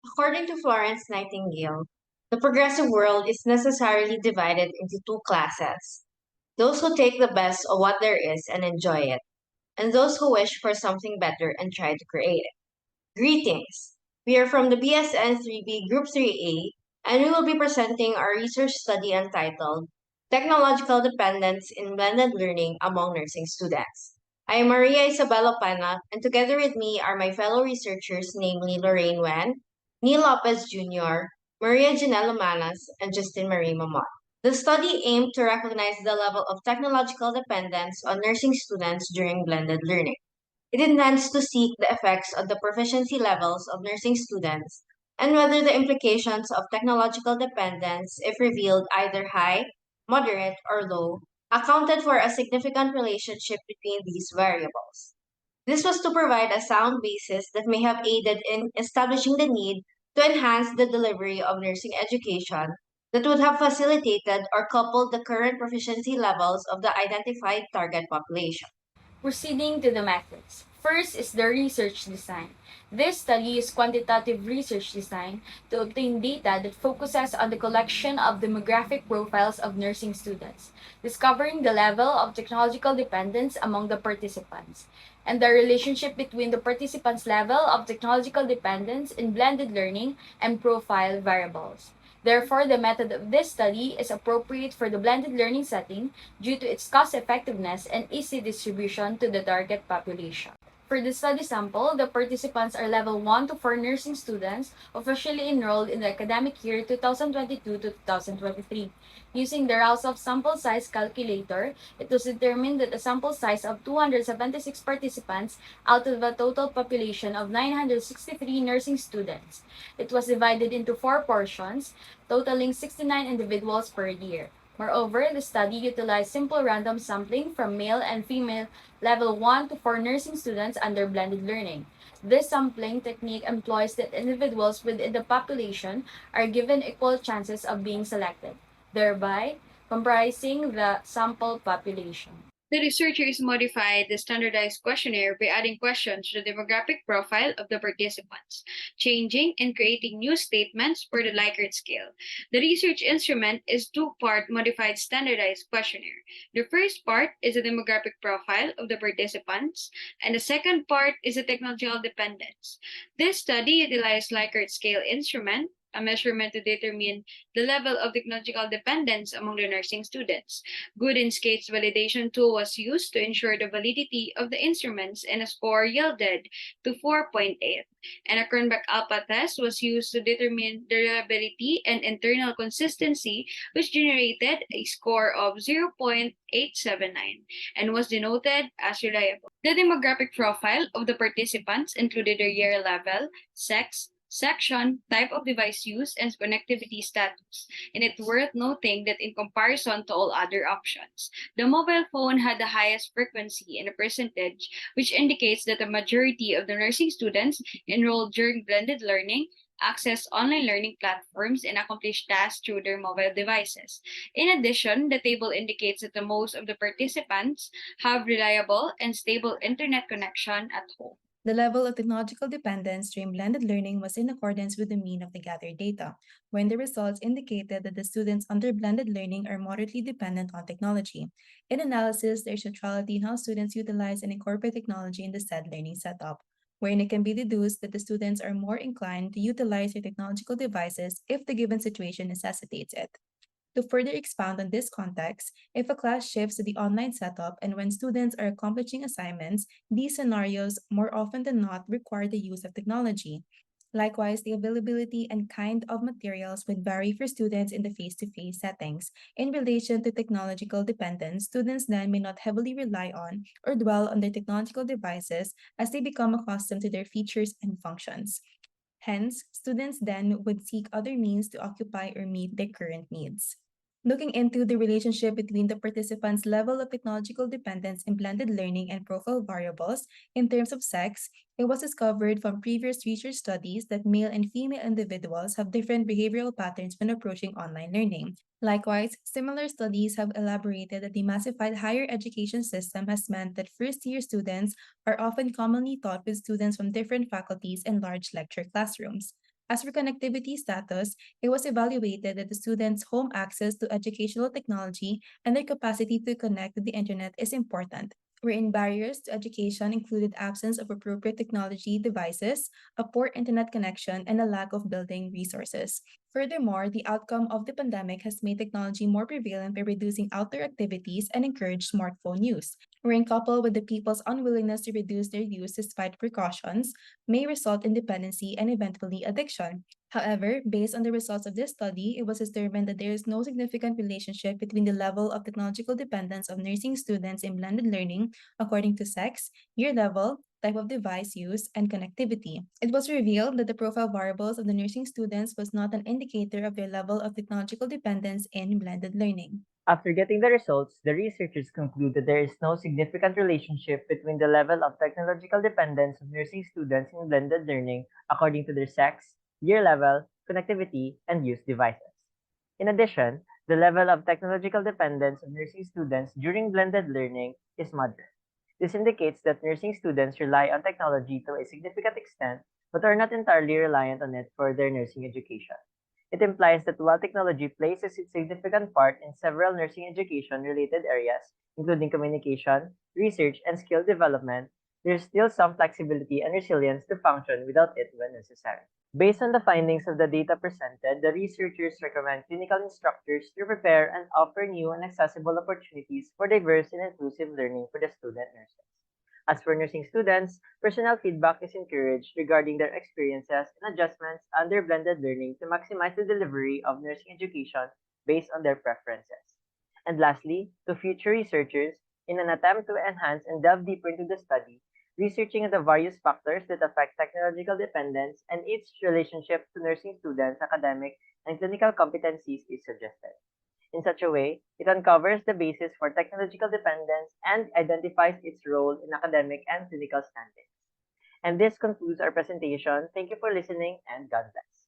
According to Florence Nightingale, the progressive world is necessarily divided into two classes: those who take the best of what there is and enjoy it, and those who wish for something better and try to create it. Greetings! We are from the BSN 3B Group 3A, and we will be presenting our research study entitled Technological Dependence in Blended Learning Among Nursing Students. I am Maria Isabelle Lopena, and together with me are my fellow researchers, namely Lorraine Wen, Neil Lopez Jr., Maria Ginelle Lumanas, and Justine Marie Mamon. The study aimed to recognize the level of technological dependence on nursing students during blended learning. It intends to seek the effects on the proficiency levels of nursing students and whether the implications of technological dependence, if revealed either high, moderate, or low, accounted for a significant relationship between these variables. This was to provide a sound basis that may have aided in establishing the need to enhance the delivery of nursing education that would have facilitated or coupled the current proficiency levels of the identified target population. Proceeding to the methods. First is the research design. This study is quantitative research design to obtain data that focuses on the collection of demographic profiles of nursing students, discovering the level of technological dependence among the participants, and the relationship between the participants' level of technological dependence in blended learning and profile variables. Therefore, the method of this study is appropriate for the blended learning setting due to its cost effectiveness and easy distribution to the target population. For the study sample, the participants are level 1 to 4 nursing students officially enrolled in the academic year 2022 to 2023. Using the Rousseff sample size calculator, it was determined that a sample size of 276 participants out of a total population of 963 nursing students. It was divided into 4 portions, totaling 69 individuals per year. Moreover, the study utilized simple random sampling from male and female level 1 to 4 nursing students under blended learning. This sampling technique employs that individuals within the population are given equal chances of being selected, thereby comprising the sample population. The researchers modified the standardized questionnaire by adding questions to the demographic profile of the participants, changing and creating new statements for the Likert scale. The research instrument is two-part modified standardized questionnaire. The first part is the demographic profile of the participants, and the second part is the technological dependence. This study utilized Likert scale instrument, a measurement to determine the level of technological dependence among the nursing students. Gooden's-Gates validation tool was used to ensure the validity of the instruments, and a score yielded to 4.8. And a Kernbeck alpha test was used to determine the reliability and internal consistency, which generated a score of 0.879 and was denoted as reliable. The demographic profile of the participants included their year level, sex, section, type of device used, and connectivity status. And it's worth noting that in comparison to all other options, the mobile phone had the highest frequency and a percentage, which indicates that the majority of the nursing students enrolled during blended learning access online learning platforms and accomplish tasks through their mobile devices. In addition, the table indicates that the most of the participants have reliable and stable internet connection at home. The level of technological dependence during blended learning was in accordance with the mean of the gathered data, when the results indicated that the students under blended learning are moderately dependent on technology. In analysis, there is neutrality in how students utilize and incorporate technology in the said learning setup, wherein it can be deduced that the students are more inclined to utilize their technological devices if the given situation necessitates it. To further expound on this context, if a class shifts to the online setup and when students are accomplishing assignments, these scenarios more often than not require the use of technology. Likewise, the availability and kind of materials would vary for students in the face to face settings. In relation to technological dependence, students then may not heavily rely on or dwell on their technological devices as they become accustomed to their features and functions. Hence, students then would seek other means to occupy or meet their current needs. Looking into the relationship between the participants' level of technological dependence in blended learning and profile variables in terms of sex, it was discovered from previous research studies that male and female individuals have different behavioral patterns when approaching online learning. Likewise, similar studies have elaborated that the massified higher education system has meant that first year students are often commonly taught with students from different faculties in large lecture classrooms. As for connectivity status, it was evaluated that the students' home access to educational technology and their capacity to connect to the internet is important, wherein barriers to education included absence of appropriate technology devices, a poor internet connection, and a lack of building resources. Furthermore, the outcome of the pandemic has made technology more prevalent by reducing outdoor activities and encouraged smartphone use, wherein coupled with the people's unwillingness to reduce their use despite precautions, may result in dependency and eventually addiction. However, based on the results of this study, it was determined that there is no significant relationship between the level of technological dependence of nursing students in blended learning according to sex, year level, type of device use, and connectivity. It was revealed that the profile variables of the nursing students was not an indicator of their level of technological dependence in blended learning. After getting the results, the researchers conclude that there is no significant relationship between the level of technological dependence of nursing students in blended learning according to their sex, year level, connectivity, and use devices. In addition, the level of technological dependence of nursing students during blended learning is moderate. This indicates that nursing students rely on technology to a significant extent but are not entirely reliant on it for their nursing education. It implies that while technology plays a significant part in several nursing education related areas, including communication, research, and skill development, there is still some flexibility and resilience to function without it when necessary. Based on the findings of the data presented, the researchers recommend clinical instructors to prepare and offer new and accessible opportunities for diverse and inclusive learning for the student nurses. As for nursing students, personal feedback is encouraged regarding their experiences and adjustments under blended learning to maximize the delivery of nursing education based on their preferences. And lastly, to future researchers, in an attempt to enhance and delve deeper into the study, researching the various factors that affect technological dependence and its relationship to nursing students' academic and clinical competencies is suggested. In such a way, it uncovers the basis for technological dependence and identifies its role in academic and clinical standing. And this concludes our presentation. Thank you for listening and God bless.